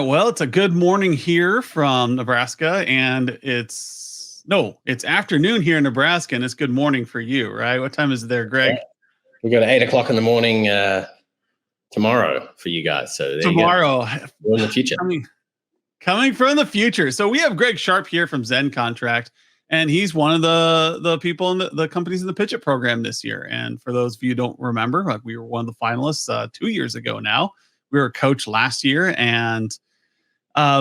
Well, it's a good morning here from Nebraska, and it's afternoon here in Nebraska, and it's good morning for you, right? What time is it there, Greg? We got 8 o'clock in the morning tomorrow for you guys. So there Tomorrow, you go. We're in the future. Coming from the future. So we have Greg Sharp here from Zen Contract, and he's one of the people in the companies in the Pitch It program this year. And for those of you who don't remember, like we were one of the finalists 2 years ago now. We were a coach last year, and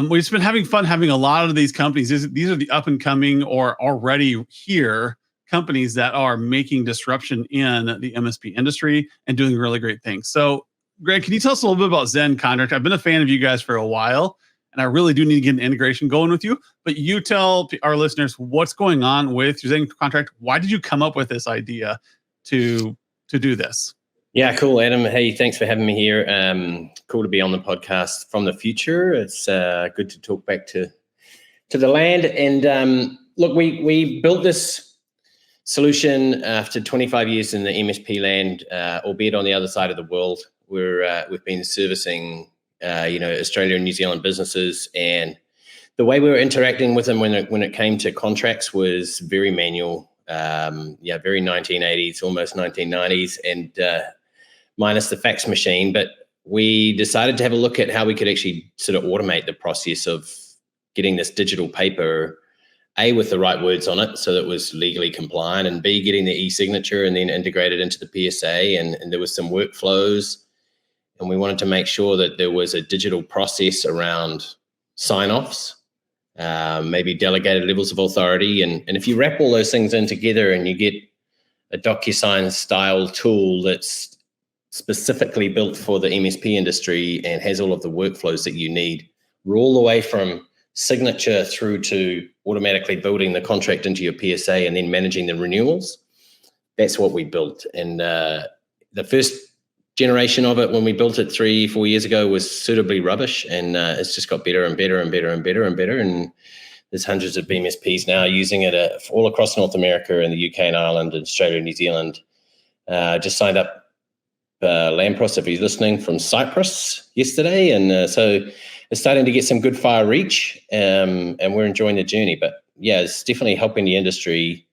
we've just been having fun having a lot of these companies. These are the up and coming or already here companies that are making disruption in the MSP industry and doing really great things. So, Greg, can you tell us a little bit about Zen Contract? I've been a fan of you guys for a while, and I really do need to get an integration going with you. But you tell our listeners what's going on with your Zen Contract. Why did you come up with this idea to do this? Yeah, cool, Adam. Hey, thanks for having me here. Cool to be on the podcast from the future. It's good to talk back to the land. And look, we built this solution after 25 years in the MSP land, albeit on the other side of the world. We've been servicing Australia and New Zealand businesses, and the way we were interacting with them when it came to contracts was very manual. Very 1980s, almost 1990s, and minus the fax machine. But we decided to have a look at how we could actually sort of automate the process of getting this digital paper, A, with the right words on it, so that it was legally compliant, and B, getting the e-signature and then integrated into the PSA. And there was some workflows, and we wanted to make sure that there was a digital process around sign-offs, maybe delegated levels of authority. And if you wrap all those things in together and you get a DocuSign style tool that's specifically built for the MSP industry and has all of the workflows that you need, we're all the way from signature through to automatically building the contract into your PSA and then managing the renewals. That's what we built. And the first generation of it, when we built it 3-4 years ago, was suitably rubbish, and it's just got better and better and better and better and better. And there's hundreds of MSPs now using it all across North America and the UK and Ireland and Australia and New Zealand. Just signed up Lampros, if he's listening, from Cyprus yesterday, and so it's starting to get some good fire reach, and we're enjoying the journey. But yeah, it's definitely helping the industry,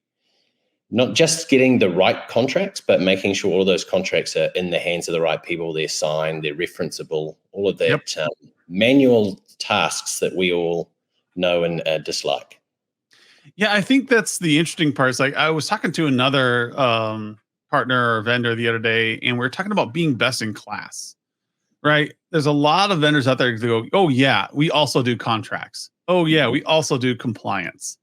not just getting the right contracts, but making sure all of those contracts are in the hands of the right people. They're signed, they're referenceable, all of that manual tasks that we all know and dislike. Yeah, I think that's the interesting part. It's like I was talking to another partner or vendor the other day, and we were talking about being best in class, right? There's a lot of vendors out there that go, oh yeah, we also do contracts. Oh yeah, we also do compliance.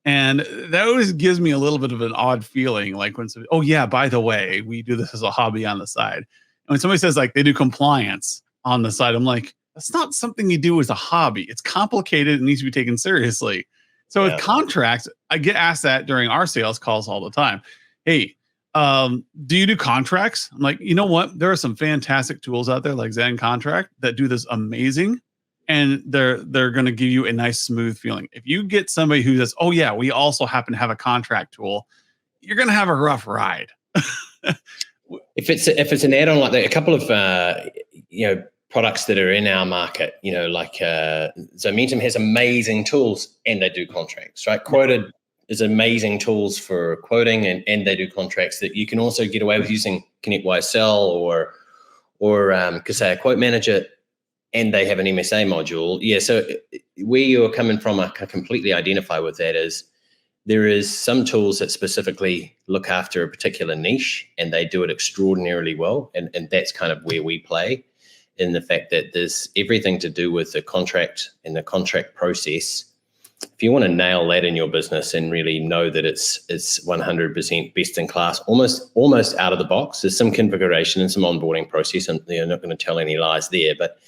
And that always gives me a little bit of an odd feeling, like when somebody, oh yeah, by the way, we do this as a hobby on the side. And when somebody says like they do compliance on the side, I'm like, that's not something you do as a hobby. It's complicated and needs to be taken seriously. So with contracts, I get asked that during our sales calls all the time. Hey, do you do contracts? I'm like, you know what? There are some fantastic tools out there like Zen Contract that do this amazing. And they're going to give you a nice, smooth feeling. If you get somebody who says, "Oh yeah, we also happen to have a contract tool," you're going to have a rough ride. If it's an add-on like that, a couple of products that are in our market, like Zomentum has amazing tools and they do contracts, right? Quoted is amazing tools for quoting and they do contracts that you can also get away with using ConnectWise or Kaseya Quote Manager. And they have an MSA module. Yeah, so where you're coming from, I can completely identify with that. Is there is some tools that specifically look after a particular niche and they do it extraordinarily well. And that's kind of where we play, in the fact that there's everything to do with the contract and the contract process. If you want to nail that in your business and really know that it's 100% best in class, almost out of the box, there's some configuration and some onboarding process, and they're not going to tell any lies there, but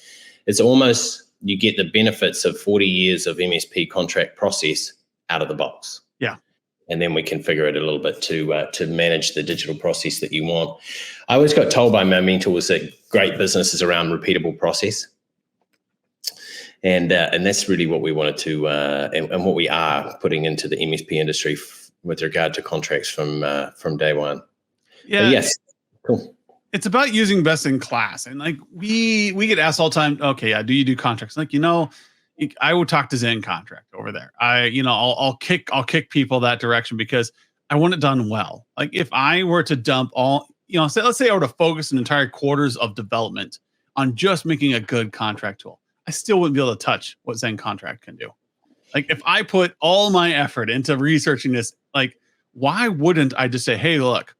it's almost, you get the benefits of 40 years of MSP contract process out of the box. Yeah. And then we configure it a little bit to manage the digital process that you want. I always got told by my mentors that great business is around repeatable process. And that's really what we wanted to, and what we are putting into the MSP industry with regard to contracts from day one. Yeah. But yes. Cool. It's about using best in class. And like we get asked all the time, okay, yeah, do you do contracts? Like, I would talk to Zen Contract over there. I'll kick people that direction because I want it done well. Like if I were to dump all, let's say I were to focus an entire quarters of development on just making a good contract tool, I still wouldn't be able to touch what Zen Contract can do. Like if I put all my effort into researching this, like why wouldn't I just say, hey, look,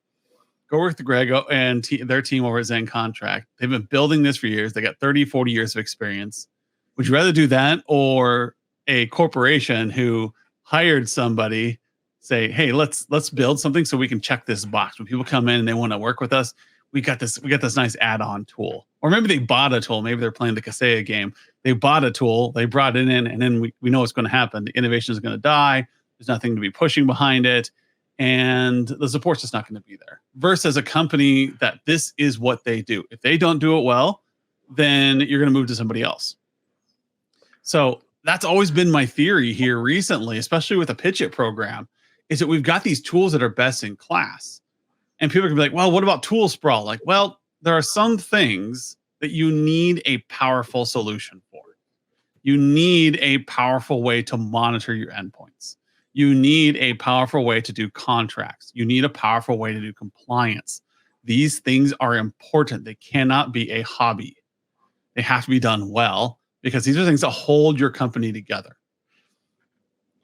go work with Greg and their team over at Zen Contract. They've been building this for years. They got 30, 40 years of experience. Would you rather do that or a corporation who hired somebody say, hey, let's build something so we can check this box. When people come in and they want to work with us, we got this nice add-on tool. Or maybe they bought a tool. Maybe they're playing the Kaseya game. They bought a tool, they brought it in, and then we know what's going to happen. The innovation is going to die. There's nothing to be pushing behind it. And the support's just not going to be there. Versus a company that this is what they do. If they don't do it well, then you're going to move to somebody else. So that's always been my theory here recently, especially with the Pitch It program, is that we've got these tools that are best in class. And people are going to be like, well, what about tool sprawl? Like, well, there are some things that you need a powerful solution for. You need a powerful way to monitor your endpoints. You need a powerful way to do contracts. You need a powerful way to do compliance. These things are important. They cannot be a hobby. They have to be done well because these are things that hold your company together.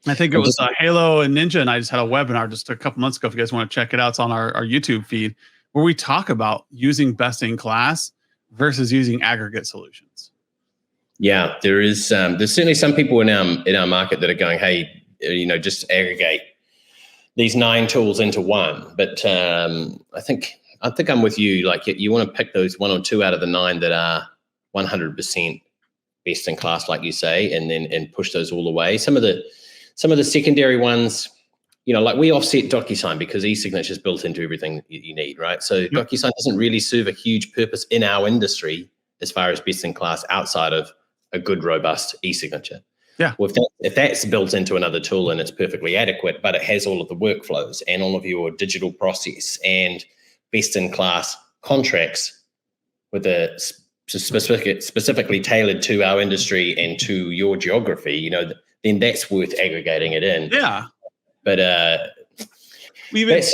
I think it was Halo and Ninja, and I just had a webinar just a couple months ago. If you guys want to check it out, it's on our YouTube feed where we talk about using best in class versus using aggregate solutions. Yeah, there's certainly some people in our market that are going, hey, just aggregate these 9 tools into one. But I think I'm with you. Like you want to pick those 1 or 2 out of the 9 that are 100% best in class, like you say, and push those all the way. Some of the secondary ones, like we offset DocuSign because e-signature is built into everything you need, right? So DocuSign doesn't really serve a huge purpose in our industry as far as best in class outside of a good, robust e-signature. Yeah. Well, if that's built into another tool and it's perfectly adequate, but it has all of the workflows and all of your digital process and best in class contracts with a specifically tailored to our industry and to your geography, then that's worth aggregating it in. Yeah. But that's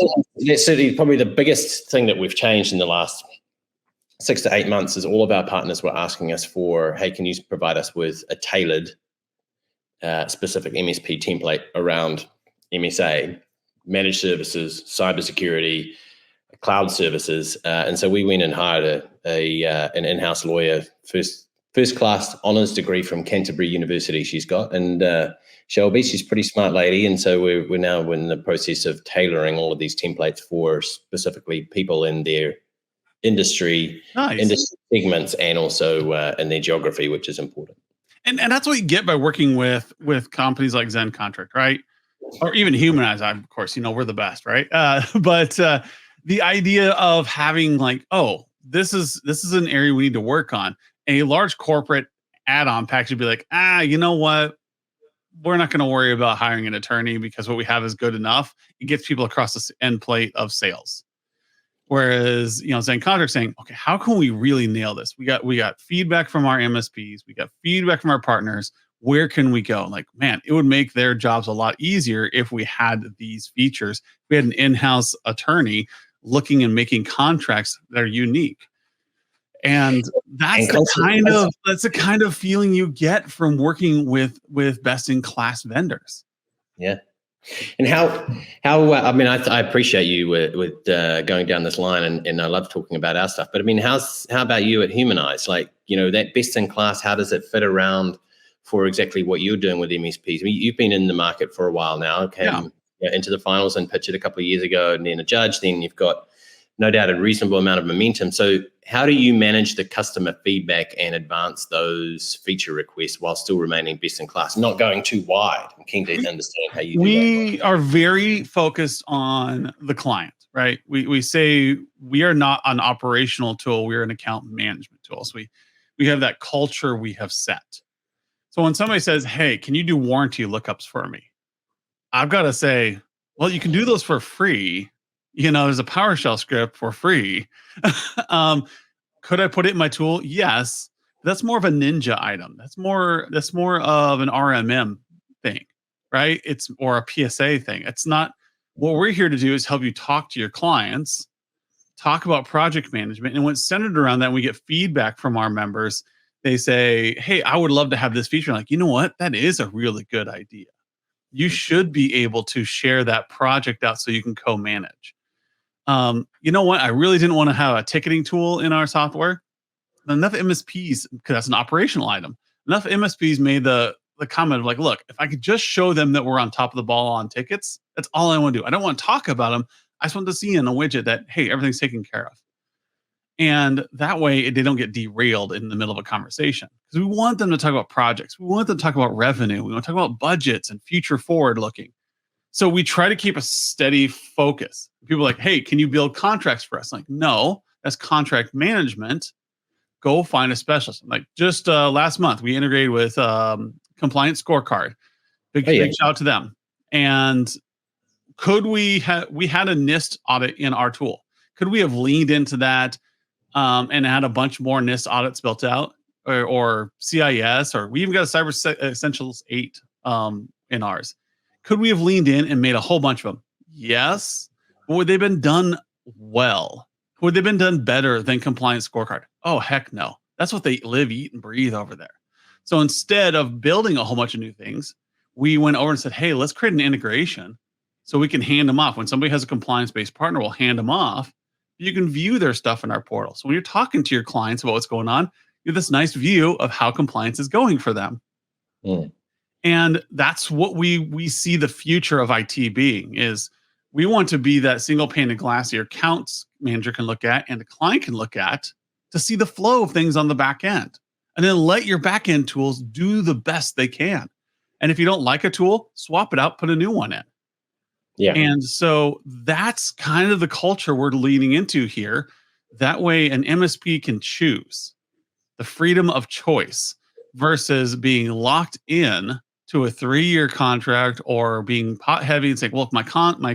certainly probably the biggest thing that we've changed in the last 6 to 8 months is all of our partners were asking us for, hey, can you provide us with a tailored specific MSP template around MSA, managed services, cybersecurity, cloud services. And so we went and hired an in-house lawyer, first class honors degree from Canterbury University she's got. And Shelby, she's a pretty smart lady. And so we're now in the process of tailoring all of these templates for specifically people in their industry segments and also in their geography, which is important. And that's what you get by working with companies like Zen Contract, right? Or even Humanize, of course, we're the best, right? But the idea of having like, oh, this is an area we need to work on. A large corporate add-on package would be like, you know what? We're not going to worry about hiring an attorney because what we have is good enough. It gets people across the end plate of sales. Whereas, Zen Contract saying, okay, how can we really nail this? We got feedback from our MSPs. We got feedback from our partners. Where can we go? Like, man, it would make their jobs a lot easier if we had these features. We had an in-house attorney looking and making contracts that are unique. And that's the kind of feeling you get from working with best in class vendors. Yeah. And how I mean, I appreciate you with going down this line, and I love talking about our stuff. But I mean, how about you at Humanize? Like, that best in class, how does it fit around for exactly what you're doing with MSPs? I mean, you've been in the market for a while now. Came into the finals and pitched it a couple of years ago, and then a judge. Then you've got no doubt a reasonable amount of momentum. So how do you manage the customer feedback and advance those feature requests while still remaining best in class, not going too wide? I'm keen to understand how you do that. We are very focused on the client, right? We say we are not an operational tool. We're an account management tool. So we have that culture we have set. So when somebody says, hey, can you do warranty lookups for me? I've got to say, well, you can do those for free. There's a PowerShell script for free. um, could I put it in my tool? Yes. That's more of a ninja item. That's more of an RMM thing, right? It's or a PSA thing. It's not what we're here to do is help you talk to your clients, talk about project management. And when it's centered around that, we get feedback from our members. They say, hey, I would love to have this feature. Like, you know what? That is a really good idea. You should be able to share that project out so you can co-manage. You know what? I really didn't want to have a ticketing tool in our software. Enough MSPs, because that's an operational item. Enough MSPs made the comment of like, look, if I could just show them that we're on top of the ball on tickets, that's all I want to do. I don't want to talk about them. I just want to see in a widget that, hey, everything's taken care of. And that way they don't get derailed in the middle of a conversation. Because we want them to talk about projects. We want them to talk about revenue. We want to talk about budgets and future forward looking. So we try to keep a steady focus. People are like, hey, can you build contracts for us? Like, no, that's contract management. Go find a specialist. Like just last month, we integrated with Compliance Scorecard. Big shout out to them. And could we had a NIST audit in our tool? Could we have leaned into that and had a bunch more NIST audits built out, or CIS, or we even got a Cyber Essentials 8 in ours? Could we have leaned in and made a whole bunch of them? Yes. But would they been done well? Would they been done better than Compliance Scorecard? Oh, heck no. That's what they live, eat, and breathe over there. So instead of building a whole bunch of new things, we went over and said, hey, let's create an integration so we can hand them off. When somebody has a compliance-based partner, we'll hand them off. You can view their stuff in our portal. So when you're talking to your clients about what's going on, you have this nice view of how compliance is going for them. Mm. And that's what we see the future of IT being is we want to be that single pane of glass your accounts manager can look at and the client can look at to see the flow of things on the back end. And then let your back end tools do the best they can. And if you don't like a tool, swap it out, put a new one in. Yeah. And so that's kind of the culture we're leaning into here. That way an MSP can choose the freedom of choice versus being locked in to a 3-year contract or being pot heavy and saying, well, my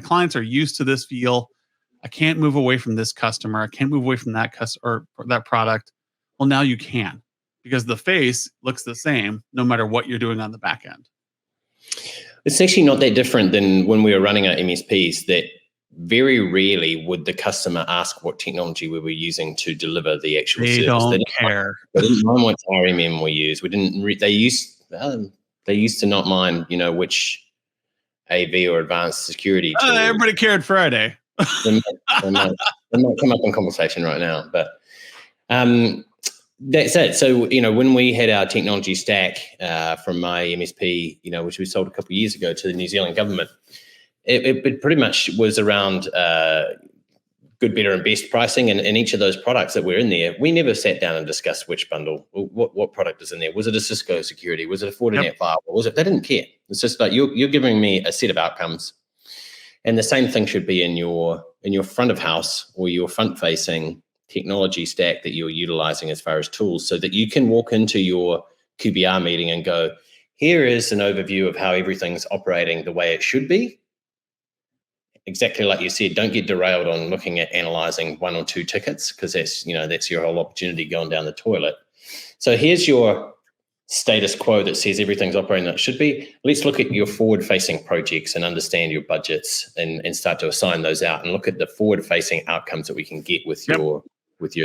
clients are used to this feel. I can't move away from this customer. I can't move away from that customer or that product. Well, now you can, because the face looks the same no matter what you're doing on the back end. It's actually not that different than when we were running our MSPs, that very rarely would the customer ask what technology we were using to deliver the actual service. They didn't care. They didn't mind what RMM we used. We didn't. They used to not mind, which AV or advanced security. Everybody cared Friday. they might come up in conversation right now, but that's it. So, when we had our technology stack from my MSP, which we sold a couple of years ago to the New Zealand government, it pretty much was around good, better, and best pricing. And each of those products that were in there, we never sat down and discussed which bundle, what product is in there. Was it a Cisco security? Was it a Fortinet firewall? They didn't care. It's just like you're giving me a set of outcomes. And the same thing should be in your front of house or your front facing technology stack that you're utilizing as far as tools, so that you can walk into your QBR meeting and go, here is an overview of how everything's operating the way it should be. Exactly like you said, don't get derailed on looking at analyzing 1 or 2 tickets, because that's your whole opportunity going down the toilet. So here's your status quo that says everything's operating that it should be. Let's look at your forward-facing projects and understand your budgets and start to assign those out and look at the forward-facing outcomes that we can get with your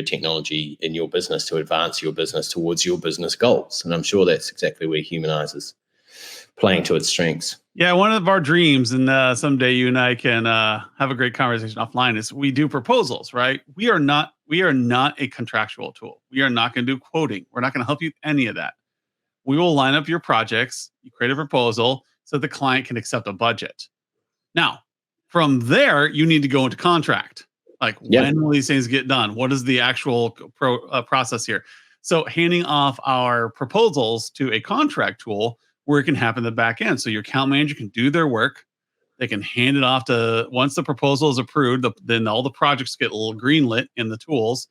technology in your business to advance your business towards your business goals. And I'm sure that's exactly where Humanize is playing to its strengths. Yeah, one of our dreams, and someday you and I can have a great conversation offline, is we do proposals, right? We are not a contractual tool. We are not going to do quoting. We're not going to help you with any of that. We will line up your projects, you create a proposal so the client can accept a budget. Now, from there, you need to go into contract. Like, when will these things get done? What is the actual process here? So handing off our proposals to a contract tool where it can happen in the back end. So your account manager can do their work. They can hand it off to, once the proposal is approved, then all the projects get a little greenlit in the tools.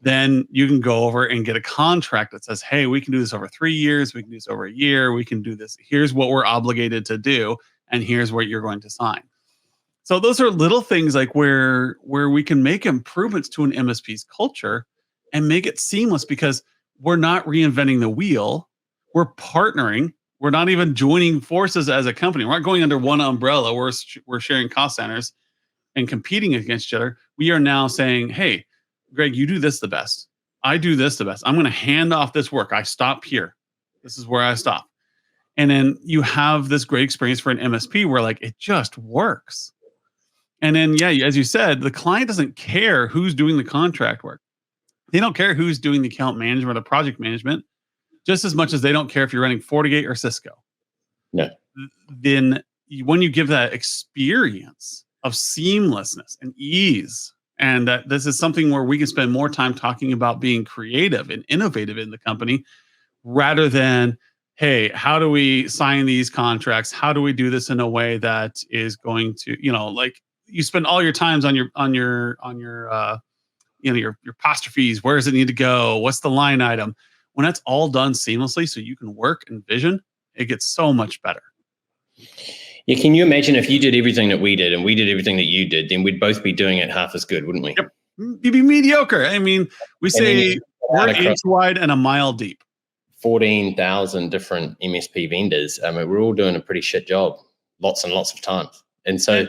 Then you can go over and get a contract that says, hey, we can do this over 3 years. We can do this over a year. We can do this. Here's what we're obligated to do. And here's what you're going to sign. So those are little things like where we can make improvements to an MSP's culture and make it seamless because we're not reinventing the wheel. We're partnering. We're not even joining forces as a company. We're not going under one umbrella. We're sharing cost centers and competing against each other. We are now saying, hey, Greg, you do this the best. I do this the best. I'm going to hand off this work. I stop here. This is where I stop. And then you have this great experience for an MSP where like it just works. And then, yeah, as you said, the client doesn't care who's doing the contract work. They don't care who's doing the account management or project management, just as much as they don't care if you're running FortiGate or Cisco. No. Then when you give that experience of seamlessness and ease, and that this is something where we can spend more time talking about being creative and innovative in the company rather than, hey, how do we sign these contracts? How do we do this in a way that is going to, like you spend all your times on your your apostrophes. Where does it need to go? What's the line item? When that's all done seamlessly so you can work and vision, it gets so much better. Yeah, can you imagine if you did everything that we did and we did everything that you did, then we'd both be doing it half as good, wouldn't we? Yep. You'd be mediocre. I mean, we say we're an inch wide and a mile deep. 14,000 different MSP vendors. I mean, we're all doing a pretty shit job lots and lots of times. And so,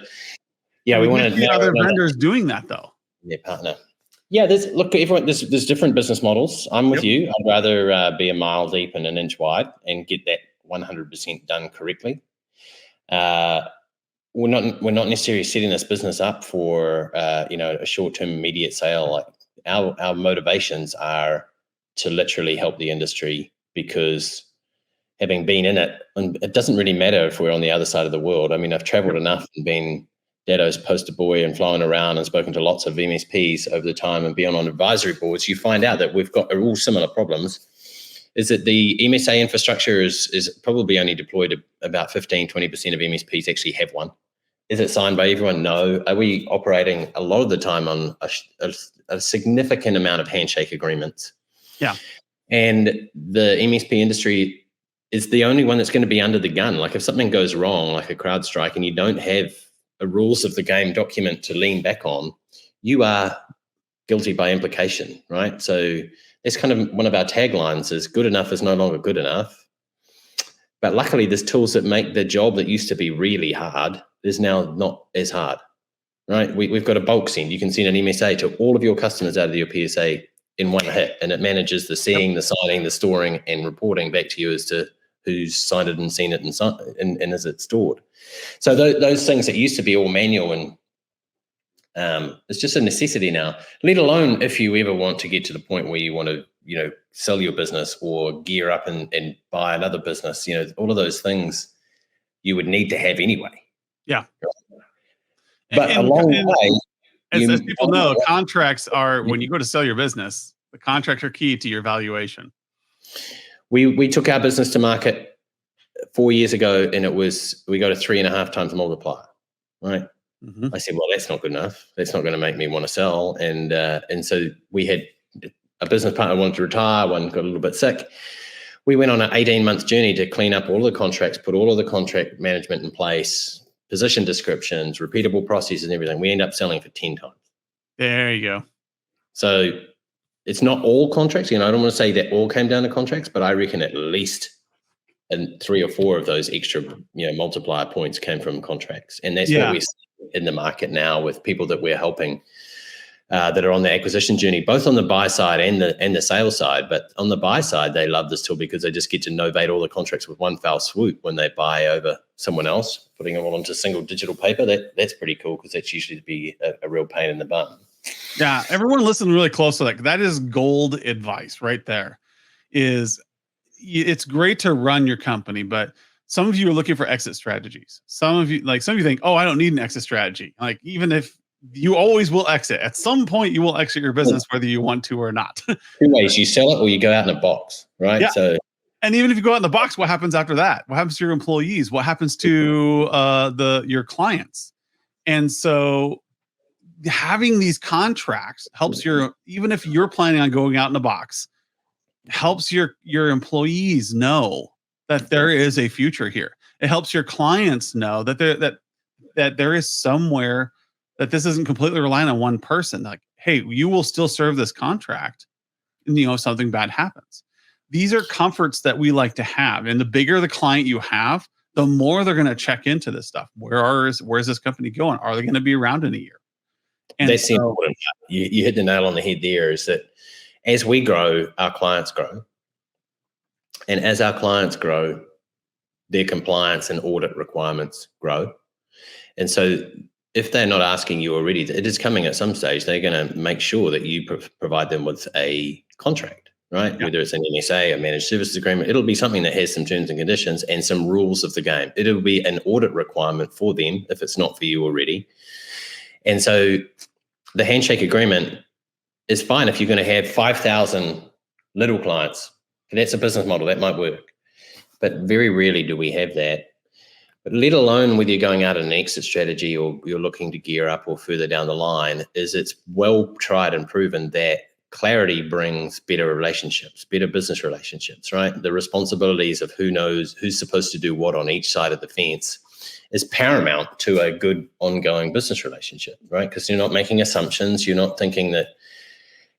yeah, we want to see other vendors doing that though. Their partner. Yeah, there's different business models. I'm with you. I'd rather be a mile deep and an inch wide and get that 100% done correctly. We're not necessarily setting this business up for a short-term immediate sale. Like our motivations are to literally help the industry, because having been in it, and it doesn't really matter if we're on the other side of the world. I mean, I've traveled enough and been Datto's poster boy and flown around and spoken to lots of MSPs over the time and been on advisory boards. You find out that we've got all similar problems. Is that the MSA infrastructure is probably only deployed about 15, 20% of MSPs actually have one. Is it signed by everyone? No. Are we operating a lot of the time on a significant amount of handshake agreements? Yeah. And the MSP industry is the only one that's going to be under the gun. Like if something goes wrong, like a CrowdStrike, and you don't have a rules of the game document to lean back on, you are guilty by implication, right? So it's kind of one of our taglines is good enough is no longer good enough. But luckily there's tools that make the job that used to be really hard is now not as hard, right? We've got a bulk send. You can send an MSA to all of your customers out of your PSA in one hit, and it manages the seeing, the signing, the storing, and reporting back to you as to who's signed it and seen it and is it stored. So those things that used to be all manual and it's just a necessity now, let alone if you ever want to get to the point where you want to, sell your business or gear up and buy another business, all of those things you would need to have anyway. Yeah. But along the way, as people know, contracts are, when you go to sell your business, the contracts are key to your valuation. We took our business to market 4 years ago, and we got a 3.5 times multiplier, right? Mm-hmm. I said, well, that's not good enough. That's not going to make me want to sell. And so we had a business partner wanted to retire, one got a little bit sick. We went on an 18-month journey to clean up all the contracts, put all of the contract management in place, position descriptions, repeatable processes and everything. We end up selling for 10 times. There you go. So it's not all contracts. I don't want to say that all came down to contracts, but I reckon at least 3 or 4 of those extra, multiplier points came from contracts. And that's what we're seeing in the market now with people that we're helping that are on the acquisition journey, both on the buy side and the sales side. But on the buy side, they love this tool because they just get to novate all the contracts with one foul swoop when they buy over someone else, putting them all onto single digital paper. That's pretty cool because that's usually to be a real pain in the butt. Yeah, everyone listen really close to that. That is gold advice right there. It's great to run your company, but some of you are looking for exit strategies. Some of you think, oh, I don't need an exit strategy. Like even if you always will exit. At some point, you will exit your business whether you want to or not. 2 ways: you sell it or you go out in a box, right? Yeah. So, and even if you go out in the box, what happens after that? What happens to your employees? What happens to your clients? And so, having these contracts helps even if you're planning on going out in a box, helps your employees know that there is a future here. It helps your clients know that that there is somewhere that this isn't completely relying on one person. Like, hey, you will still serve this contract, and if something bad happens. These are comforts that we like to have, and the bigger the client you have, the more they're going to check into this stuff. Where's this company going? Are they going to be around in a year? And that's important. You hit the nail on the head there, is that as we grow, our clients grow. And as our clients grow, their compliance and audit requirements grow. And so if they're not asking you already, it is coming at some stage, they're going to make sure that you provide them with a contract, right? Yeah. Whether it's an MSA, a managed services agreement, it'll be something that has some terms and conditions and some rules of the game. It'll be an audit requirement for them if it's not for you already. And so the handshake agreement is fine if you're going to have 5,000 little clients. That's a business model that might work, but very rarely do we have that. But let alone whether you're going out on an exit strategy or you're looking to gear up or further down the line, is it's well tried and proven that clarity brings better relationships, better business relationships, right? The responsibilities of who knows who's supposed to do what on each side of the fence is paramount to a good ongoing business relationship, right? Because you're not making assumptions. You're not thinking that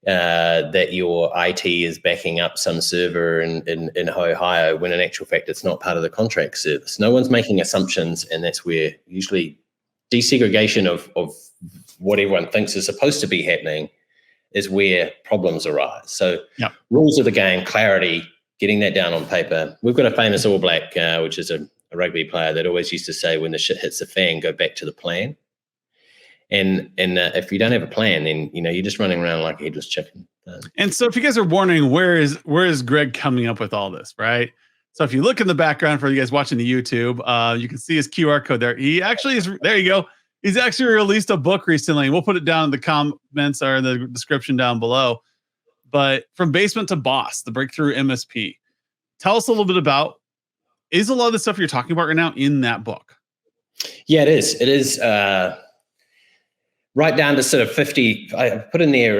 that your IT is backing up some server in Ohio when in actual fact it's not part of the contract service. No one's making assumptions, and that's where usually desegregation of what everyone thinks is supposed to be happening is where problems arise. So rules of the game, clarity, getting that down on paper. We've got a famous All Black, which is a rugby player that always used to say, when the shit hits the fan, go back to the plan. And if you don't have a plan, then you're just running around like a headless chicken. And so, if you guys are wondering where is Greg coming up with all this, right? So, if you look in the background for you guys watching the YouTube, you can see his QR code there. He actually is there. You go. He's actually released a book recently. We'll put it down in the comments or in the description down below. But From Basement to Boss, the Breakthrough MSP. Tell us a little bit about. Is a lot of the stuff you're talking about right now in that book? Yeah, it is. It is. Right down to sort of 50, I put in there,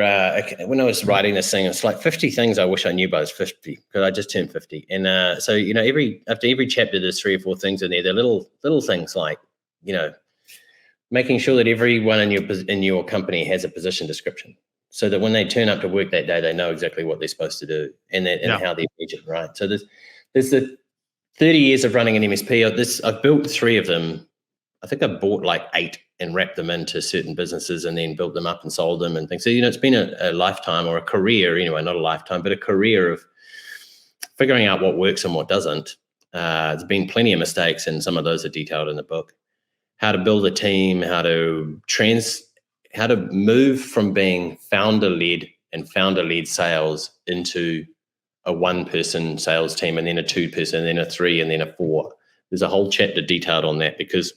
when I was writing this thing, it's like 50 things I wish I knew by I was 50, because I just turned 50. And so, after every chapter, there's 3 or 4 things in there. They're little things like, making sure that everyone in your company has a position description, so that when they turn up to work that day, they know exactly what they're supposed to do and how they're measured, right? So there's the 30 years of running an MSP. I've built 3 of them. I think I bought like 8 and wrapped them into certain businesses and then built them up and sold them and things. So, it's been a lifetime, or a career anyway, not a lifetime, but a career of figuring out what works and what doesn't. There's been plenty of mistakes, and some of those are detailed in the book. How to build a team, how to move from being founder-led and founder-led sales into a 1-person sales team, and then a 2-person, and then a 3, and then a 4. There's a whole chapter detailed on that, because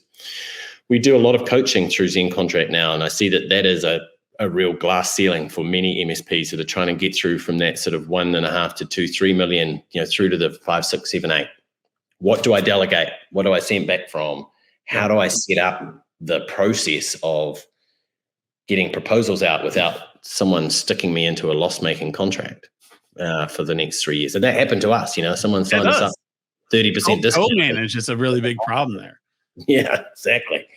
we do a lot of coaching through Zen Contract now, and I see that is a real glass ceiling for many MSPs that are trying to get through from that sort of 1.5 to 2, 3 million, through to the 5, 6, 7, 8. What do I delegate? What do I send back from? How do I set up the process of getting proposals out without someone sticking me into a loss-making contract for the next 3 years? And that happened to us. Someone signed us up 30% discount. Co-manage is a really big problem there. Yeah, exactly.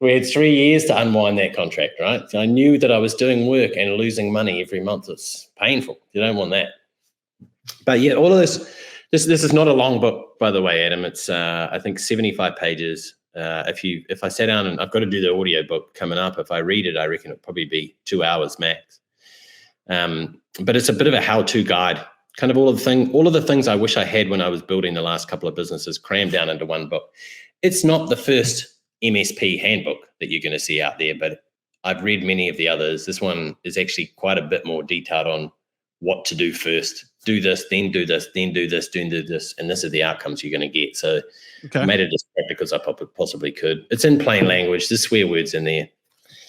We had 3 years to unwind that contract, right? So I knew that I was doing work and losing money every month. It's painful. You don't want that. But yeah, all of this is not a long book, by the way, Adam. It's I think 75 pages. If I sat down, and I've got to do the audio book coming up. If I read it, I reckon it'll probably be 2 hours max. But it's a bit of a how-to guide. Kind of all of the things I wish I had when I was building the last couple of businesses crammed down into one book. It's not the first MSP handbook that you're going to see out there, but I've read many of the others. This one is actually quite a bit more detailed on what to do first. Do this, then do this, then do this, then do this, and this is the outcomes you're going to get. So I made it as practical as I possibly could. It's in plain language. There's swear words in there.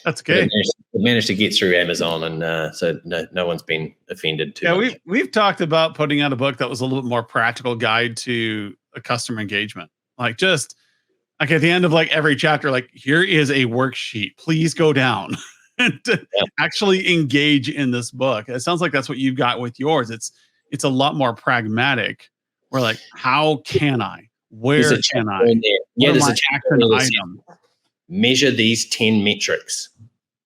That's good. It managed to get through Amazon, and so no one's been offended too much. We've talked about putting out a book that was a little bit more practical guide to a customer engagement. Like just like at the end of like every chapter, like here is a worksheet. Please go down and actually engage in this book. It sounds like that's what you've got with yours. It's a lot more pragmatic. We're like, how can I? Where can I? Yeah, there's an action item. measure these 10 metrics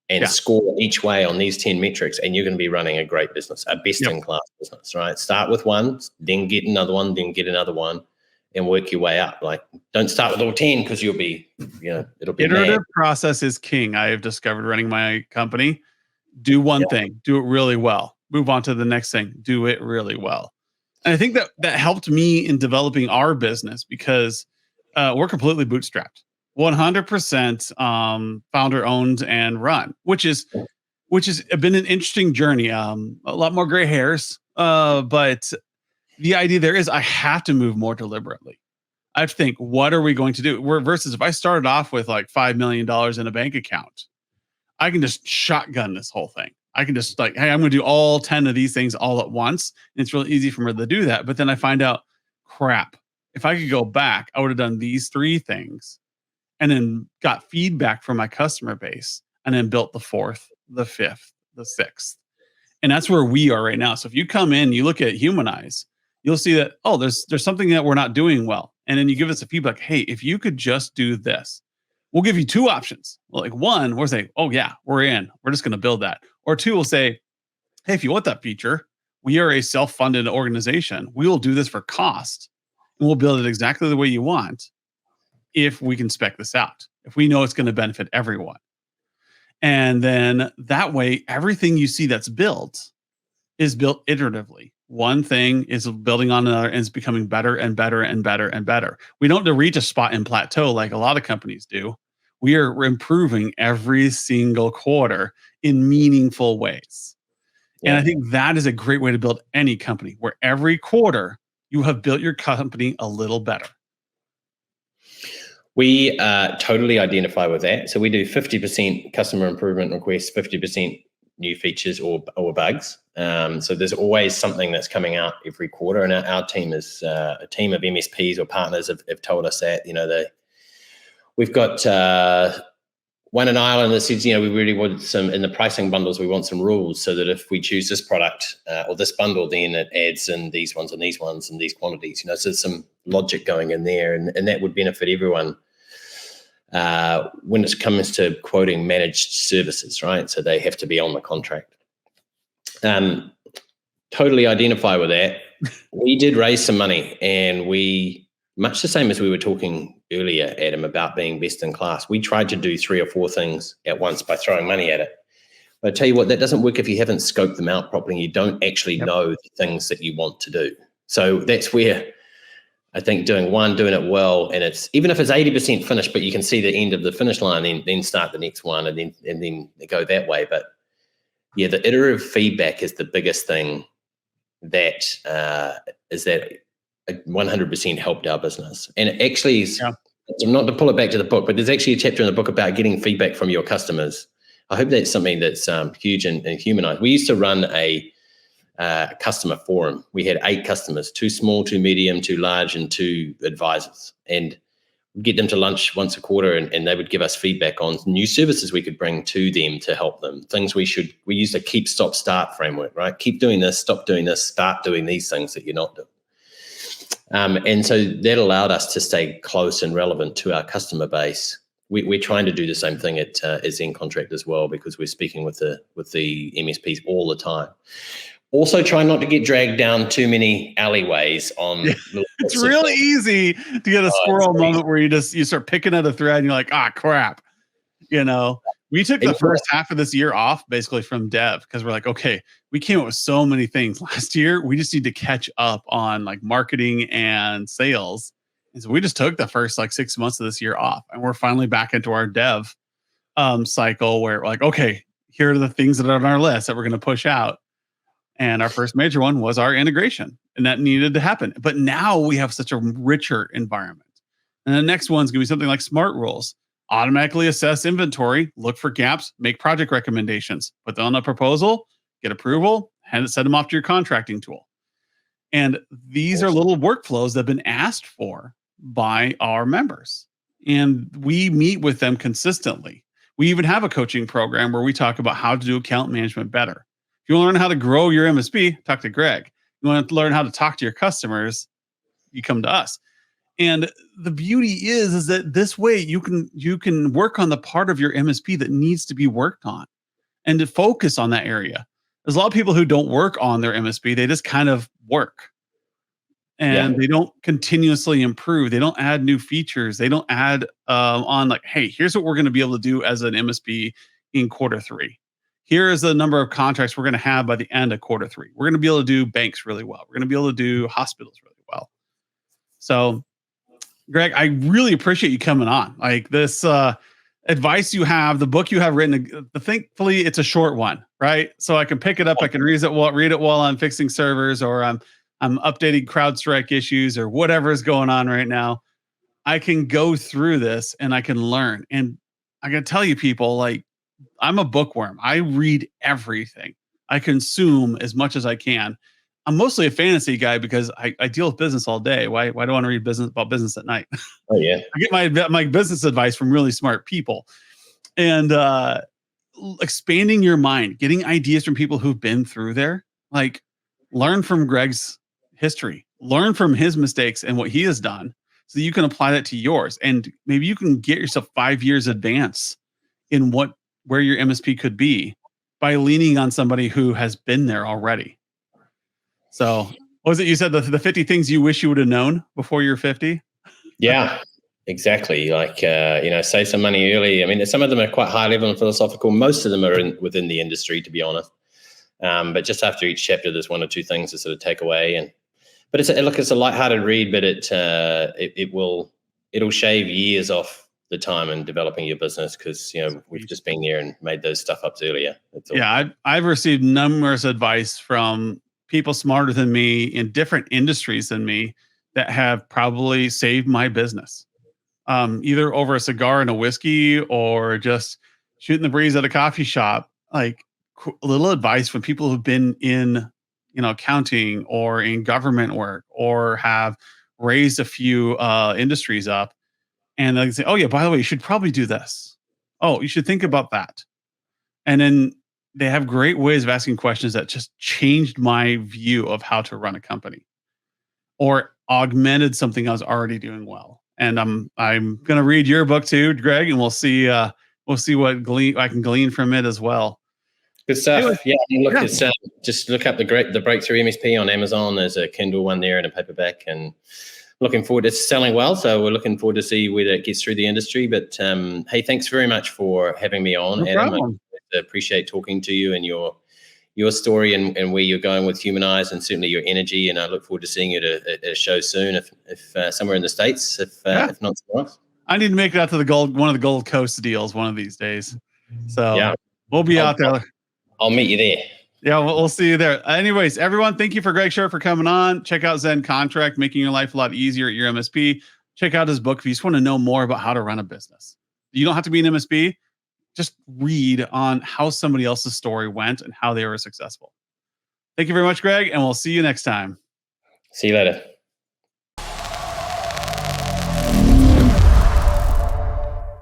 and score each way on these 10 metrics, and you're going to be running a great business, a best-in-class business, right? Start with one, then get another one, then get another one, and work your way up. Like, don't start with all 10 because you'll be, it'll be iterative mad. process is king. I have discovered running my company. Do one thing, do it really well. Move on to the next thing, do it really well. And I think that helped me in developing our business because we're completely bootstrapped, 100% founder owned and run, which has been an interesting journey. A lot more gray hairs, but the idea there is I have to move more deliberately. I have to think, what are we going to do? Versus if I started off with like $5 million in a bank account, I can just shotgun this whole thing. I can just like, hey, I'm going to do all 10 of these things all at once. And it's really easy for me to do that. But then I find out, crap, if I could go back, I would have done these 3 things and then got feedback from my customer base and then built the 4th, the 5th, the 6th. And that's where we are right now. So if you come in, you look at Humanize, you'll see that, oh, there's something that we're not doing well. And then you give us a feedback, hey, if you could just do this, we'll give you 2 options. Like one, we'll say, oh yeah, we're in. We're just going to build that. Or 2, we'll say, hey, if you want that feature, we are a self-funded organization. We will do this for cost and we'll build it exactly the way you want if we can spec this out, if we know it's going to benefit everyone. And then that way, everything you see that's built is built iteratively. One thing is building on another and it's becoming better and better and better and better. We don't reach a spot and plateau like a lot of companies do. We're improving every single quarter in meaningful ways. Yeah. And I think that is a great way to build any company, where every quarter you have built your company a little better. We totally identify with that. So we do 50% customer improvement requests, 50% new features or bugs. So there's always something that's coming out every quarter. And our team is a team of MSPs or partners have told us that, we've got one in Ireland that says, we really want some, in the pricing bundles, we want some rules so that if we choose this product or this bundle, then it adds in these ones and these ones and these quantities, so there's some logic going in there, and that would benefit everyone when it comes to quoting managed services, right? So they have to be on the contract. Totally identify with that. We did raise some money, and we, much the same as we were talking earlier, Adam, about being best in class, we tried to do 3 or 4 things at once by throwing money at it. But I tell you what, that doesn't work if you haven't scoped them out properly and you don't actually know the things that you want to do. So that's where I think doing it well, and it's, even if it's 80% finished, but you can see the end of the finish line, then start the next one and then go that way. But yeah, the iterative feedback is the biggest thing that 100% helped our business. And it actually is, not to pull it back to the book, but there's actually a chapter in the book about getting feedback from your customers. I hope that's something that's huge and Humanize. We used to run a customer forum. We had 8 customers, 2 small, 2 medium, 2 large, and 2 advisors. And we'd get them to lunch once a quarter, and they would give us feedback on new services we could bring to them to help them. Things we use a keep, stop, start framework, right? Keep doing this, stop doing this, start doing these things that you're not doing. And so that allowed us to stay close and relevant to our customer base. We're trying to do the same thing at Zen Contract as well, because we're speaking with the MSPs all the time. Also, try not to get dragged down too many alleyways on. It's really easy to get a squirrel moment where you start picking at a thread and you're like, crap. We took the first half of this year off basically from dev because we're like, okay, we came up with so many things last year. We just need to catch up on like marketing and sales. And so we just took the first like 6 months of this year off, and we're finally back into our dev cycle where we're like, okay, here are the things that are on our list that we're going to push out. And our first major one was our integration, and that needed to happen. But now we have such a richer environment. And the next one's going to be something like smart rules. Automatically assess inventory, look for gaps, make project recommendations, put them on a proposal, get approval, and send them off to your contracting tool. And these are little workflows that have been asked for by our members. And we meet with them consistently. We even have a coaching program where we talk about how to do account management better. If you want to learn how to grow your MSP, talk to Greg. You want to learn how to talk to your customers, you come to us. And the beauty is that this way you can work on the part of your MSP that needs to be worked on and to focus on that area. There's a lot of people who don't work on their MSP. They just kind of work Yeah. and they don't continuously improve. They don't add new features. They don't add on like, hey, here's what we're going to be able to do as an MSP in quarter 3. Here is the number of contracts we're going to have by the end of quarter 3. We're going to be able to do banks really well. We're going to be able to do hospitals really well. So, Greg, I really appreciate you coming on. Like this advice you have, the book you have written. Thankfully, it's a short one, right? So I can pick it up. I can read it while I'm fixing servers, or I'm updating CrowdStrike issues, or whatever is going on right now. I can go through this and I can learn. And I can tell you, people, like I'm a bookworm. I read everything. I consume as much as I can. I'm mostly a fantasy guy because I deal with business all day. Why do I want to read about business at night? Oh yeah. I get my business advice from really smart people. And expanding your mind, getting ideas from people who've been through there. Like learn from Greg's history, learn from his mistakes and what he has done so that you can apply that to yours. And maybe you can get yourself 5 years advance in where your MSP could be by leaning on somebody who has been there already. So, what was it you said, the 50 things you wish you would have known before you're 50? Yeah, exactly. Like, save some money early. I mean, some of them are quite high level and philosophical. Most of them are within the industry, to be honest. But just after each chapter, there's 1 or 2 things to sort of take away. But it's a lighthearted read, but it'll shave years off the time in developing your business because we've just been there and made those stuff ups earlier. Yeah, I've received numerous advice from people smarter than me in different industries than me that have probably saved my business, either over a cigar and a whiskey or just shooting the breeze at a coffee shop. Like a little advice from people who've been in accounting or in government work or have raised a few industries up. And they say, oh, yeah, by the way, you should probably do this. Oh, you should think about that. And then they have great ways of asking questions that just changed my view of how to run a company or augmented something I was already doing well. And I'm going to read your book too, Greg, and we'll see what I can glean from it as well. Good stuff. Anyway, it's just look up the Breakthrough MSP on Amazon. There's a Kindle one there and a paperback, and looking forward to selling well. So we're looking forward to see whether it gets through the industry. But hey, thanks very much for having me on. No problem. I appreciate talking to you and your story and where you're going with Humanize, and certainly your energy. And I look forward to seeing you at a show soon, if somewhere in the States, if not somewhere else. I need to make it out to one of the Gold Coast deals one of these days. So yeah, we'll be out there. I'll meet you there. Yeah, we'll see you there. Anyways, everyone, thank you for Greg Short for coming on. Check out Zen Contract, making your life a lot easier at your MSP. Check out his book if you just want to know more about how to run a business. You don't have to be an MSP. Just read on how somebody else's story went and how they were successful. Thank you very much, Greg, and we'll see you next time. See you later.